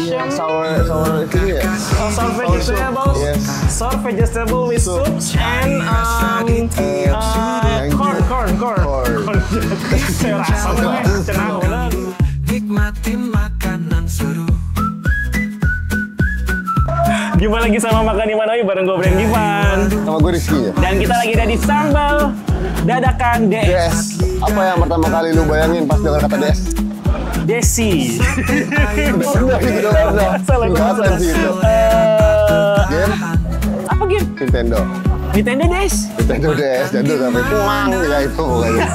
mushroom. Sour ini ya. Sour vegetables. Yes. Sour vegetable with soups and corn. Saya rasa cenah ulang. Nikmatin makanan seru. Gimana lagi sama makan di mana bareng gue Brand Givan. Sama gue Rizky ya. Dan kita lagi ada di Sambal Dadakan DS. DS. Apa yang pertama kali lu bayangin pas dengar kata DS? Desi. Udah gitu doang. Salah gue. Apa sih itu? Game Apa game? Nintendo. Nintendo DS. Nintendo DS jadul sampai pulang ya itu pokoknya.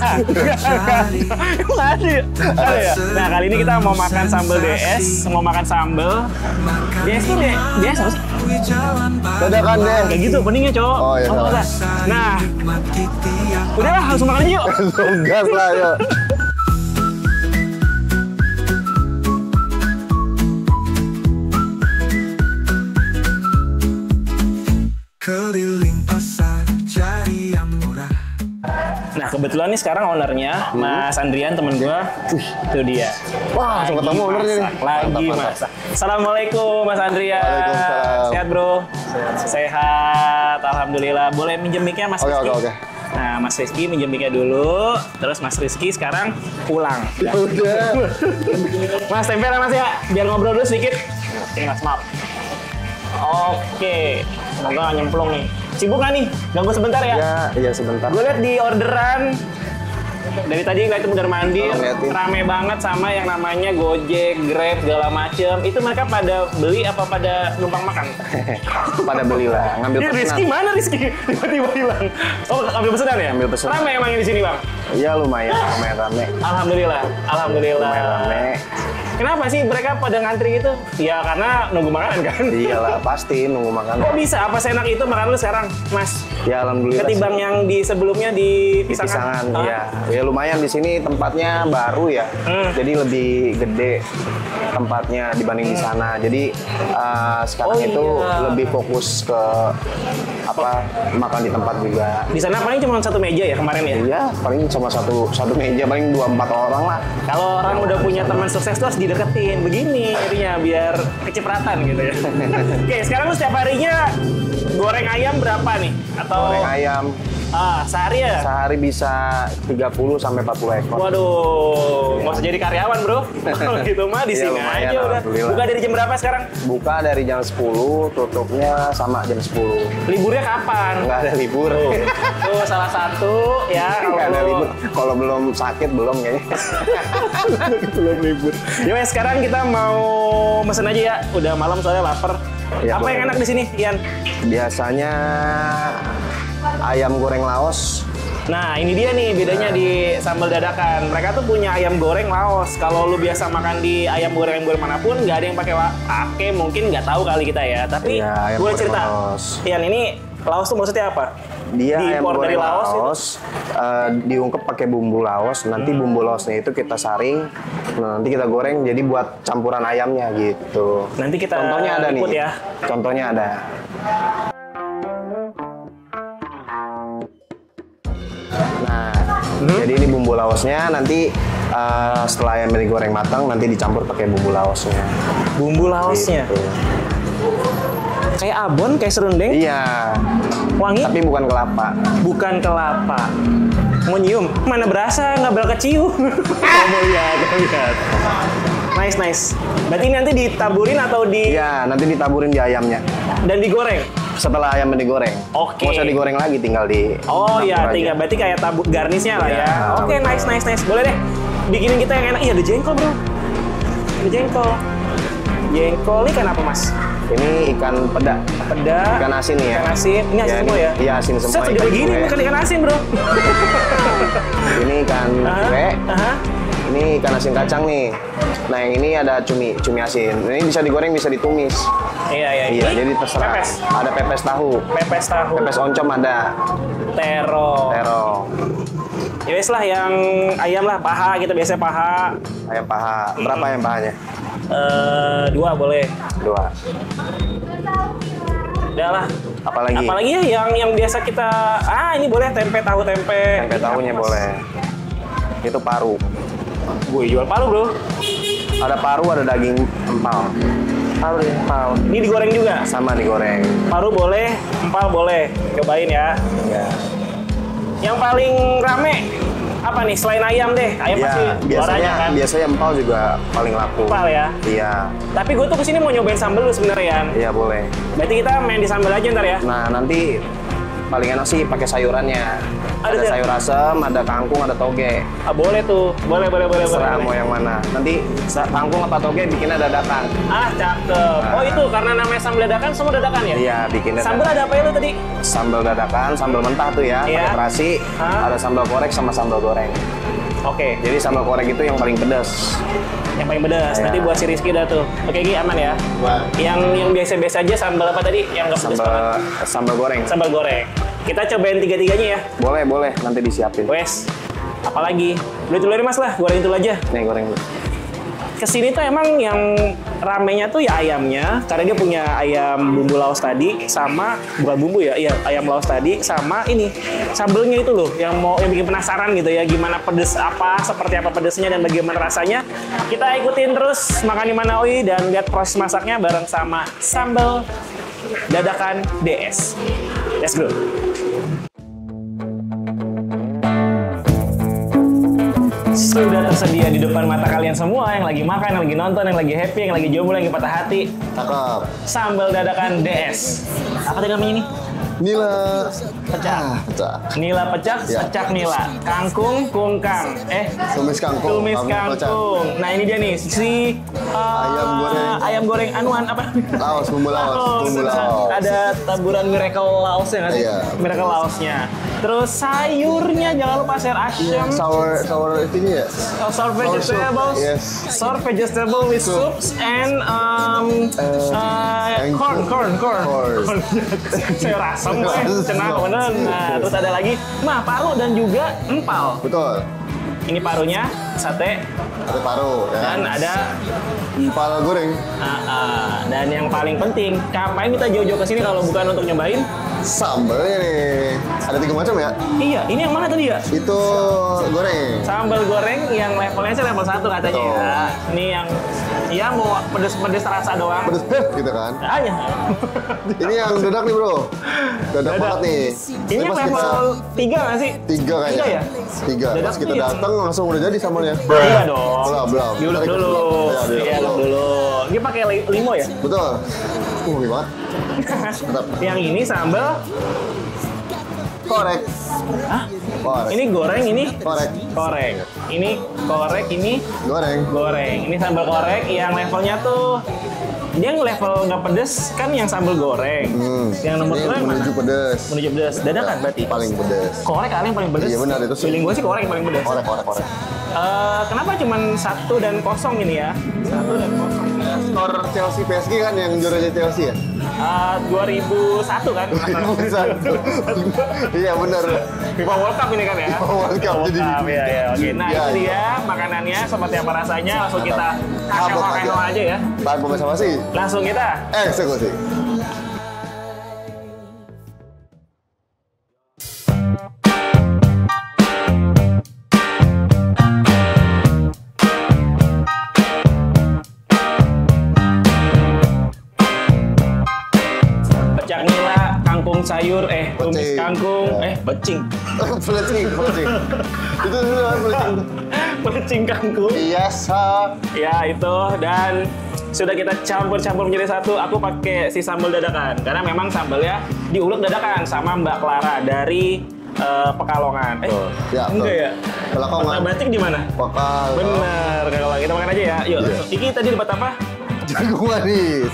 Emang ada ya? Ada ya? Nah kali ini kita mau makan sambal DS, mau makan sambal. DS tuh DS apa sih? Dadakan deh. Kayak gitu, peningnya cowok. Oh, iya, salah. Nah, udahlah langsung makan aja yuk. Langsung gas lah yuk. Keliling pasar cari yang murah. Nah kebetulan nih sekarang ownernya Mas Andrian temen gua. Itu dia. Wah, langsung ketemu ownernya nih. Lagi masak. Assalamualaikum Mas Andrian. Waalaikumsalam. Sehat bro? Sehat. Alhamdulillah. Boleh minjem mic-nya Mas Rizky? Oke. Nah Mas Rizky minjem mic-nya dulu. Terus Mas Rizky sekarang pulang. Ya udah. Mas tempel ya Mas ya. Biar ngobrol dulu sedikit. Oke Mas maaf. Oke. Semoga nggak nyemplung nih. Sibuk nggak nih? Ganggu sebentar ya? Iya sebentar. Gue liat di orderan dari tadi ngeliat itu mundar mandir, Ngeliatin. rame banget sama yang namanya Gojek, Grab, segala macem. Itu mereka pada beli apa pada numpang makan? Pada beli lah, ngambil Ini Rizky pesanan. mana Rizky? Tiba-tiba hilang. Oh, ambil pesanan ya? Ambil pesanan. Rame emang di sini bang? Iya lumayan rame. Alhamdulillah. Lumayan rame. Kenapa sih mereka pada ngantri gitu? Ya karena nunggu makanan kan? Iyalah pasti nunggu makan. Kok bisa? Apa seenak itu makan lu sekarang, Mas? Ya alhamdulillah. Ketimbang yang di sebelumnya di Di Pisangan? Pisangan, iya. Ya lumayan di sini tempatnya baru ya. Jadi lebih gede tempatnya dibanding di sana. Jadi sekarang Oh, itu iya. lebih fokus ke makan di tempat juga. Di sana paling cuma satu meja ya kemarin ya? Iya, paling cuma satu meja paling 2-4 orang lah. Kalau orang udah punya teman sukses tuh harus dideketin begini jadinya biar kecipratan gitu ya. Oke, sekarang lu setiap harinya goreng ayam berapa nih? Atau Goreng ayam sehari ya? sehari bisa 30 sampai 40 ekor. Waduh, nggak usah jadi karyawan bro. Kalau gitu mah di Iya, sini lumayan, aja udah. alhamdulillah. Buka dari jam berapa sekarang? Buka dari jam 10, tutupnya sama jam 10. Liburnya kapan? Nggak ada libur. Tuh salah satu ya. Nggak ada kalau- libur. Kalau belum sakit belum kayaknya. Belum libur. Ya wes, sekarang kita mau mesen aja ya. Udah malam soalnya lapar. Iya, Apa boleh. yang enak di sini, Ian? Biasanya ayam goreng Laos. Nah, ini dia nih bedanya di sambal dadakan. Mereka tuh punya ayam goreng Laos. Kalau lu biasa makan di ayam goreng manapun, nggak ada yang pakai mungkin nggak tahu kali kita ya. Tapi Iya, ayam boleh goreng cerita, Laos. Ian, ini Laos tuh maksudnya apa? Dia ayam Diimpor dari goreng Laos itu? Laos, diungkep pakai bumbu Laos. Nanti bumbu Laosnya itu kita saring, nanti kita goreng jadi buat campuran ayamnya gitu. Nanti kita Contohnya ada nih. ikut ya. Contohnya ada. Nah, jadi ini bumbu Laosnya nanti setelah ayam digoreng matang nanti dicampur pakai bumbu Laosnya. Bumbu Laosnya. Gitu. Kayak abon, kayak serundeng, Iya, wangi, tapi bukan kelapa. bukan kelapa. Mau nyium? Mana berasa, nggak bakal kecium. Mau lihat. Nice. Berarti ini nanti ditaburin atau Iya, nanti ditaburin di ayamnya. dan digoreng? Setelah ayamnya digoreng. Oke. Nggak usah digoreng lagi, tinggal di. Oh iya, campur aja. tinggal berarti kayak tabur garnisnya lah ya. Iya, Oke, betul. nice. Boleh deh. Bikinin kita yang enak. Iya, ada jengkol, bro. Ada jengkol. Jengkol ini kan apa, Mas? Ini ikan peda. Peda. Ikan asin nih ya. Ikan asin. Ini asin Ya, semua ini- ya? iya, asin semua, Set, udah ikan begini cuek. bukan ikan asin, bro. Ini ikan Aha, cuek. aha. Ini ikan asin kacang nih. Nah, yang ini ada cumi asin. Ini bisa digoreng, bisa ditumis. Iya. Iya, Ini jadi terserah. Pepes. Ada pepes tahu. Pepes tahu. Pepes oncom ada. Terong. Terong. Ya wes lah, yang ayam lah, paha kita biasanya paha. Ayam paha. Berapa ayam pahanya? 2 boleh. 2. Udah lah. Apalagi? Apalagi ya yang biasa kita, ini boleh tempe, tahu tempe. Tempe tahunya Mas. boleh. Itu paru. Gue jual paru, bro. Ada paru, ada daging empal. Paru ya, empal. Ini digoreng juga? Sama digoreng. Paru boleh, empal boleh. Cobain ya. Ya. Yang paling rame apa nih selain ayam deh? Ayam pasti juaranya kan? Biasanya empal juga paling laku. Empal ya? Iya. Tapi gue tuh kesini mau nyobain sambal lu sebenarnya Yan. Iya boleh. Berarti kita main di sambal aja ntar ya? Nah nanti paling enak sih pakai sayurannya. Ada tuh? sayur asem, ada kangkung, ada toge. Ah, boleh tuh, boleh. Terserah mau yang mana. Nanti kangkung apa toge bikinnya dadakan. Ah, cakep. Oh itu karena namanya sambal dadakan, semua dadakan ya? Iya bikinnya. Sambal ada apa ya lu tadi? Sambal dadakan, sambal mentah tuh ya, Iya. pakai terasi. Ada sambal korek sama sambal goreng. Oke, Jadi sambal korek itu yang paling pedas. yang paling pedas. Iya. Nanti buat si Rizky dah tuh. Oke, Gi, aman ya? Yang biasa-biasa aja sambal apa tadi? Yang nggak pedas banget? Sambal goreng. Sambal goreng. Kita cobain tiga-tiganya ya. Boleh, nanti disiapin. Wes, apalagi? Udah dulu mas lah, goreng itu aja. Nih goreng dulu. Kesini tuh emang yang ramenya tuh ya ayamnya, karena dia punya ayam bumbu laos tadi sama bukan bumbu ya, iya ayam laos tadi sama ini sambelnya itu loh yang bikin penasaran gitu ya gimana pedes apa, seperti apa pedesnya dan bagaimana rasanya. Kita ikutin terus makan di Manawi dan lihat proses masaknya bareng sama sambal dadakan DS. Let's go. Sudah tersedia di depan mata kalian semua yang lagi makan, yang lagi nonton, yang lagi happy, yang lagi jomblo, yang lagi patah hati. Cakep. Sambal dadakan DS. Apa tadi namanya ini? Nila. Pecah. Pecah. Nila pecah, Ya. pecak nila. Kangkung, kungkang. Tumis kangkung. Tumis Kangkung kangkung. Nah ini dia nih, si Ayam goreng. Ayam goreng anuan apa? Laos, bumbu Laos. Bumbu Laos. Ada taburan miracle laosnya nggak sih? Iya. Miracle laosnya. Terus sayurnya jangan lupa sayur asyam. Sour itunya ya? Sour vegetables, Yes. sour vegetable with soups and corn. Sayur asam, cenah bener. Nah, terus ada lagi paru dan juga empal. Betul. Ini parunya sate Ada paru. Ya. dan ada Empal goreng. dan yang paling penting, ngapain kita jauh-jauh ke sini kalau bukan untuk nyobain? Sambalnya nih. Ada 3 macam ya? Iya, ini yang mana tadi ya? Itu goreng. Sambal goreng yang levelnya sih level 1 katanya Betul. ya. Ini yang ya mau pedes-pedes rasa doang. Pedes gitu kan. Aja. Ini yang dadak nih bro. Dadak banget nih. Ini pas level 3 nggak sih? 3 kayaknya. 3 ya? 3. Dadak Pas kita tuh ya? datang langsung udah jadi sambalnya. Iya dong. Belum. Diulek Tarik dulu. Iya, Iya, diulek dulu. Ini pakai limo ya? Betul. Wangi banget. Yang ini sambal Korek. Hah? Korek. Ini goreng, ini Korek. korek. Ini korek, ini Goreng. goreng. Ini sambal korek yang levelnya tuh dia level nggak pedes kan yang sambal goreng. Yang nomor Ini 2 yang mana? menuju pedes. Menuju pedes. Dadakan berarti. Paling pedes. Korek kali yang paling pedes. Iya, benar, itu sih. Feeling gue sih korek yang paling pedes. Korek. Kenapa cuman 1 dan 0 ini ya? 1 dan 0. Skor Chelsea PSG kan yang juaranya Chelsea ya? 2001 kan? 2001. Iya benar. FIFA World Cup ini kan ya? FIFA World Cup, jadi. Ya. Oke, nah Ya, itu iya. dia makanannya seperti apa rasanya. Langsung kita Kabut kakek aja ya. Tanpa basa-basi. Langsung kita Eksekusi. pecak nila, kangkung sayur, tumis Becing. kangkung, Ya. becing. Pelecing. Itu dulu pelecing. Becing kangkung. Biasa. Ya itu dan sudah kita campur menjadi satu. Aku pakai si sambal dadakan karena memang sambalnya diulek dadakan sama Mbak Clara dari Pekalongan. Ya, Enggak betul. ya? Pekalongan. Kota Batik di mana? Bakal. Bener, kalau kita makan aja ya. Yuk, Iya. Iki tadi dapat apa? Jagung manis.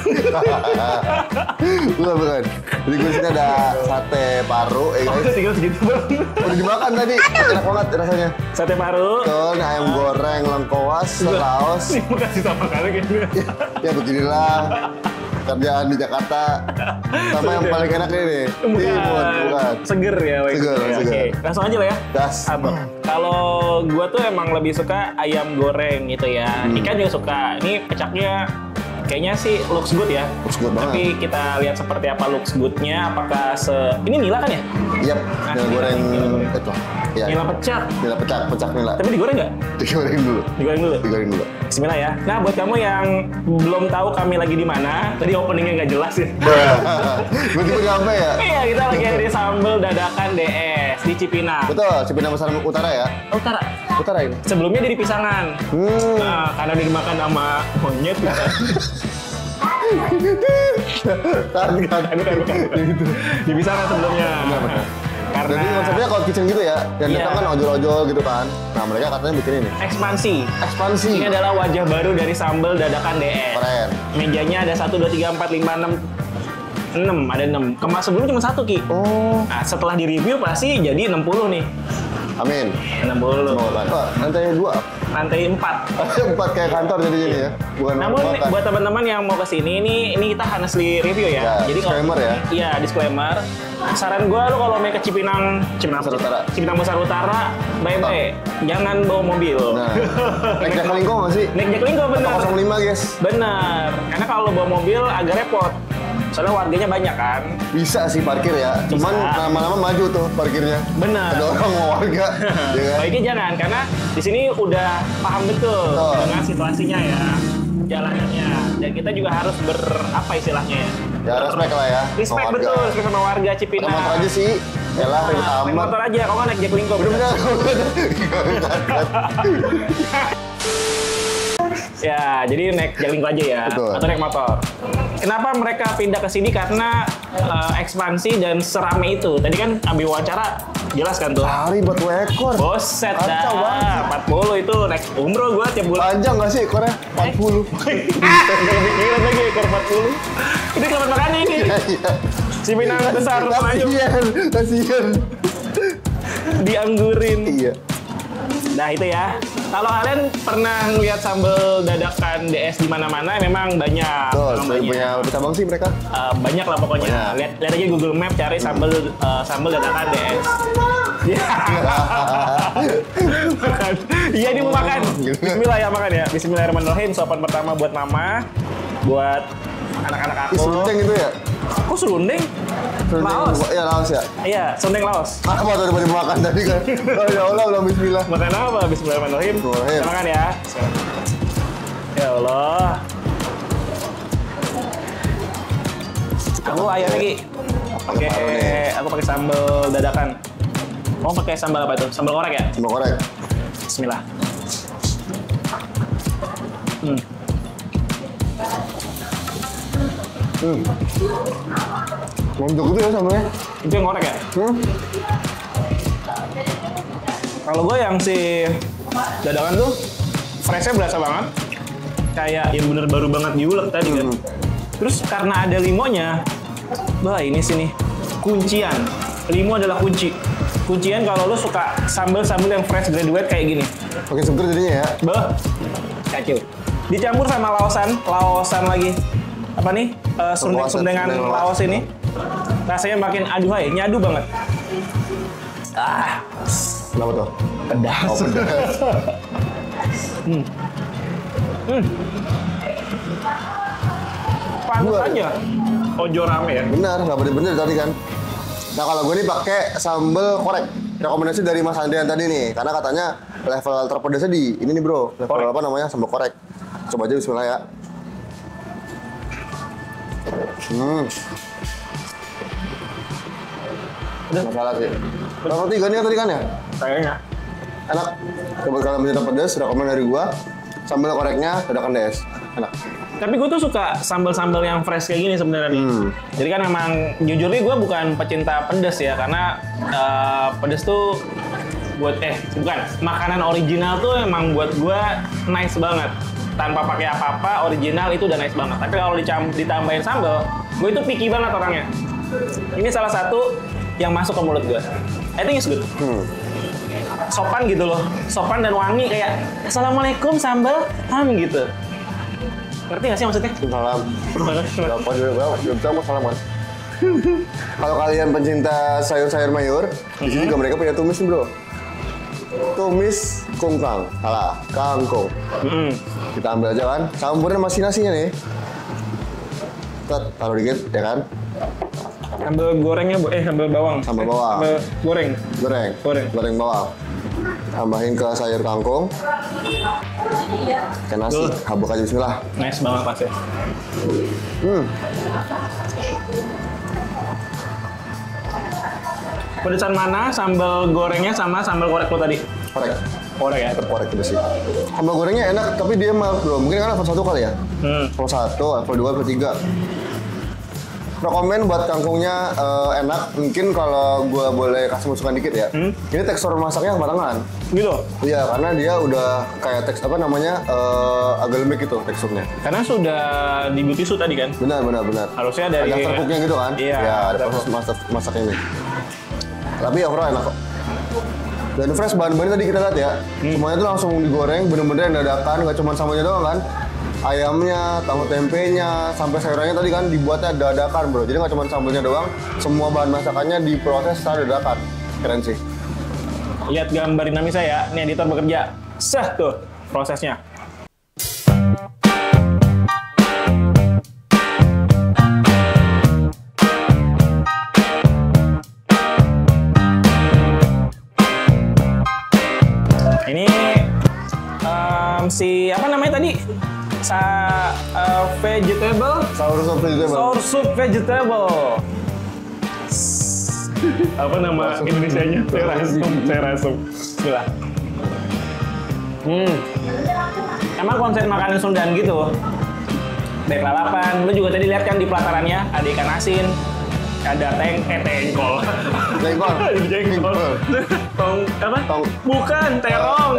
Bukan. Jadi gue sini ada sate paru, guys. Tinggal segitu bang. Udah dimakan tadi, enak banget rasanya. Sate paru. Tuh, ayam goreng, lengkoas, laos. Nih, makasih sama kali kayaknya. Ya beginilah kerjaan di Jakarta. Sama yang paling enak ini. Bukan. Seger ya, Wei. Seger, Oke, seger. langsung aja lah ya. Das. Abang. Kalau gua tuh emang lebih suka ayam goreng gitu ya. Ikan juga suka. Ini pecaknya kayaknya sih looks good ya. Looks good banget. Tapi kita lihat seperti apa looks goodnya. Apakah ini nila kan ya? Yap, yang goreng Itu. Iya. Nila pecak. Nila pecak nila. Tapi digoreng nggak? Digoreng dulu. Digoreng dulu. Digoreng dulu. Bismillah ya. Nah, buat kamu yang belum tahu kami lagi di mana, tadi openingnya nggak jelas ya. Betul nyampe ya? Iya, kita lagi ada di sambal dadakan DS di Cipinang. Betul, Cipinang Besar Utara ya? Utara. Utara ini. Sebelumnya dia di Pisangan. Nah, karena dia dimakan sama monyet. Bukan. Di Pisangan sebelumnya. Benar. Karena Jadi konsepnya cloud kitchen gitu ya? Dan Iya. datang kan ojol-ojol gitu kan? Nah mereka katanya bikin ini. ekspansi. Ekspansi. Ini adalah wajah baru dari sambal dadakan DS. Keren. Mejanya ada 1, 2, 3, 4, 5, 6. Ada 6. Kemas sebelumnya cuma 1, Ki. Oh. Nah, setelah di-review pasti jadi 60 nih. Amin. 60. Wah, lantai 2. Lantai 4. 4 kayak kantor jadinya nih ya? Bukan Namun rumah makan. buat teman-teman yang mau kesini, ini kita honestly review ya. Ya, Jadi disclaimer ya. Iya, disclaimer. Saran gue lo kalau main ke Cipinang Besar Utara. Cipinang Besar Utara, bye-bye. Jangan bawa mobil. Nah, naik Jaklingko nggak sih? Naik Jaklingko bener. 05 guys. Bener. Karena kalau bawa mobil agak repot. Soalnya warganya banyak kan. Bisa sih parkir ya, cuman Bisa. lama-lama maju tuh parkirnya. Bener. Ada orang mau warga, ya kan? Baiknya jangan, karena di sini udah paham betul Betul. dengan situasinya ya, jalanannya. Dan kita juga harus apa istilahnya ya? Ya respect lah ya. Respect sama warga. betul, respect sama warga Ada Cipinang. motor aja sih, yalah ribet Naik amat. motor aja, kalau nggak naik Jaklingko. Bener-bener. Ya, jadi naik Jaklingko aja ya, Betul. atau naik motor. Kenapa mereka pindah ke sini? Karena ekspansi dan serame itu. Tadi kan ambil wawancara, jelas kan tuh. Hari buat 2 ekor. Boset Kacau dah, 40 itu naik umroh gua tiap bulan. Panjang nggak sih ekornya? 40. Gak kepikiran lagi ekor 40. Ini selamat makannya ini. Iya. Cipinang besar Melayu Kasihan. dianggurin. Iya. Nah itu ya. Kalau kalian pernah ngeliat sambal dadakan DS di mana-mana, memang banyak. Tuh, Memang banyak. punya cabang sih mereka. Banyak lah pokoknya. Banyak. Lihat aja Google Map, cari sambal dadakan DS. Ya. Makan. Iya ini mau makan. Bismillah ya makan ya. Bismillahirrahmanirrahim. Sopan pertama buat mama, buat anak-anak Ih, aku. serundeng itu ya? Kok serundeng? Laos. Iya, Laos ya. Iya, serundeng Laos. Apa tadi pada makan tadi kan? Oh ya Allah, belum bismillah. Makan apa? Bismillahirrahmanirrahim. Bismillahirrahmanirrahim. Kita makan ya. Ya Allah. Aku ayam lagi. Aku pakai sambal dadakan. Mau pakai sambal apa itu? Sambal korek ya? Sambal korek. Bismillah. Monjok itu ya sambalnya. Itu yang korek ya? Kalau gue yang si dadakan tuh freshnya berasa banget. Kayak yang bener baru banget diulek tadi kan. Terus karena ada limonya, bah ini sini kuncian. Limo adalah kunci. Kuncian kalau lo suka sambal-sambal yang fresh graduate kayak gini. Pakai seger jadinya ya. Bah, kacau. Dicampur sama laosan lagi. Apa nih? Sundeng-sundengan Sundeng Laos ini. Rasanya makin aduhai, nyadu banget. Kenapa tuh? Pedas. Oh, pedas. Pantes aja. Ojo rame ya. Benar, nggak bener-bener tadi kan. Nah kalau gue nih pakai sambal korek. Rekomendasi dari Mas Andrian tadi nih, karena katanya level terpedasnya di ini nih bro. Level Korek. apa namanya? Sambal korek. Coba aja bismillah ya. Udah. Masalah sih. Level 3 nih tadi kan ya? Kayaknya. Enak. Coba kalau mencinta pedas, rekomend dari gua. Sambal koreknya dadakan DS. Enak. Tapi gue tuh suka sambal-sambal yang fresh kayak gini sebenarnya nih. Jadi kan memang jujur nih gue bukan pecinta pedas ya, karena pedas tuh buat bukan makanan original tuh emang buat gue nice banget. Tanpa pakai apa-apa, original itu udah nice banget. Tapi kalau ditambahin sambal, gue itu picky banget orangnya. Ini salah satu yang masuk ke mulut gue. I think it's good. Sopan gitu loh, sopan dan wangi kayak assalamualaikum sambal gitu. Ngerti gak sih maksudnya? Salam. Berapa juga bisa mau salam kan? Kalau kalian pencinta sayur-sayur mayur, di sini juga mereka punya tumis nih bro. Tumis kungkang, salah, kangkung. Kita ambil aja kan, campurin masih nasinya nih. Kita taruh dikit, ya kan? Sambal gorengnya, sambal bawang. Sambal bawang. Sambal goreng. Goreng bawang. Tambahin ke sayur kangkung. Kayak nasi. Habuk aja bismillah. Nice banget pas ya. Pedesan mana sambal gorengnya sama sambal korek lo tadi? Korek. Korek ya? Tetap korek itu sih. Sambal gorengnya enak, tapi dia mah bro. Mungkin kan level 1 kali ya? Level 1, level 2, level 3. Rekomen buat kangkungnya enak. Mungkin kalau gua boleh kasih masukan dikit ya. Ini tekstur masaknya kematangan. Gitu? Iya, karena dia udah kayak agak lembek gitu teksturnya. Karena sudah di beauty suit tadi kan? Benar. Harusnya dari... Ada overcooknya gitu kan? Iya. Ya, ada proses masak ini. Tapi overall enak kok. Dan fresh bahan-bahannya tadi kita lihat ya. Semuanya tuh langsung digoreng, bener-bener yang dadakan, nggak cuma sambalnya doang kan. Ayamnya, tahu tempenya, sampai sayurannya tadi kan dibuatnya dadakan bro. Jadi nggak cuma sambalnya doang, semua bahan masakannya diproses secara dadakan. Keren sih. Lihat gambar dinamisa ya, ini editor bekerja. Sah tuh prosesnya. Ini si apa namanya tadi? Vegetable. Sour soup vegetable. Apa nama Indonesianya? Terasum. Bismillah. Emang konsep makanan Sundan gitu. Baik lalapan. Lu juga tadi lihat kan di pelatarannya ada ikan asin, ada tengkol. Jengkol. Bukan terong.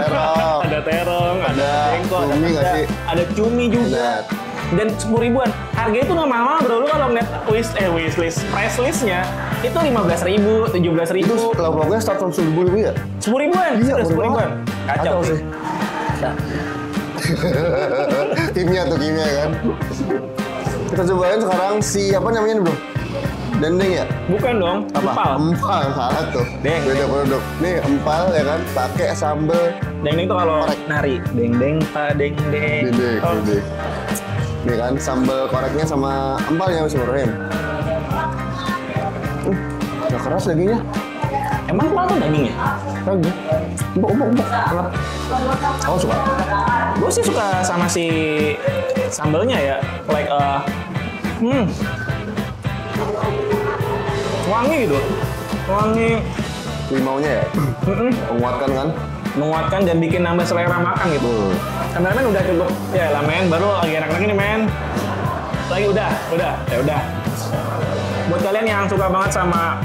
Ada terong, ada jengkol, ada cumi juga. Dan 10.000-an. Harganya itu nggak mahal bro. Lu kalau ngeliat wishlist, price listnya itu 15.000, 17.000. Itu lauk-lauknya start from 10.000 ya? 10.000-an. Iya, 10.000-an. Kacau sih. Kimia kan. Kita cobain sekarang si apa namanya bro? Dendeng ya? Bukan dong. Apa? Empal. Salah tuh. Beda produk. Nih empal ya kan, pakai sambal. Dendeng itu kalau nari. Dendeng. Dendeng. Nih kan, sambal koreknya sama empalnya Bismillahirrahmanirrahim. Gak keras dagingnya. Emang empal tuh dagingnya? Daging. Empuk. Enak. Kamu suka? Gue sih suka sama si sambalnya ya. Like wangi gitu. Wangi. Limaunya ya? Menguatkan kan? Menguatkan dan bikin nambah selera makan gitu. Kameramen udah cukup. Ya lah men, baru lagi enak-enak ini men. Lagi udah. Ya udah. Buat kalian yang suka banget sama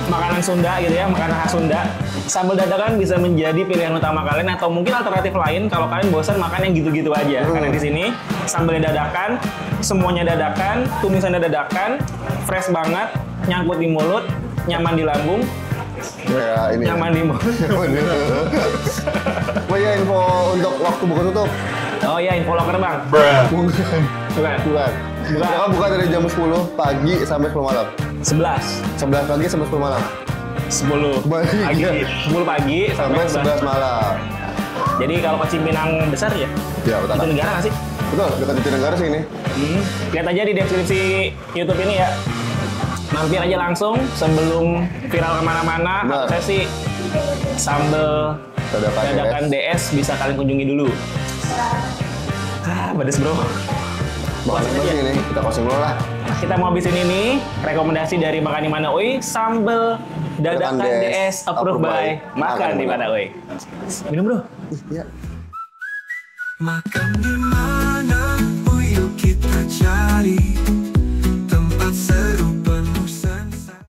makanan Sunda gitu ya, makanan khas Sunda, sambal dadakan bisa menjadi pilihan utama kalian atau mungkin alternatif lain kalau kalian bosan makan yang gitu-gitu aja. Karena di sini sambalnya dadakan, semuanya dadakan, tumisannya dadakan, fresh banget, nyangkut di mulut, nyaman di lambung. Ya, ini nyaman di mulut. Oh iya, info untuk waktu buka tutup. Oh iya, info locker bang. Bukan. Mereka buka dari jam 10 pagi sampai 10 malam. 11 pagi sampai 10 malam. 10 pagi. 10 pagi sampai 11 malam. Jadi kalau ke Cipinang besar ya? Ya, betul. Itu negara nggak sih? Betul, dekat Jatinegara sih ini. Lihat aja di deskripsi YouTube ini ya. Mampir aja langsung sebelum viral kemana-mana. Saya sih sambal dadakan DS bisa kalian kunjungi dulu. Pedes bro. Makan apa sih ini? Kita closing dulu lah. Kita mau habisin ini rekomendasi dari Makan di Mana Uy, sambal dadakan DS approved by Makan di Mana Uy. Minum bro. Iya. Makan di mana?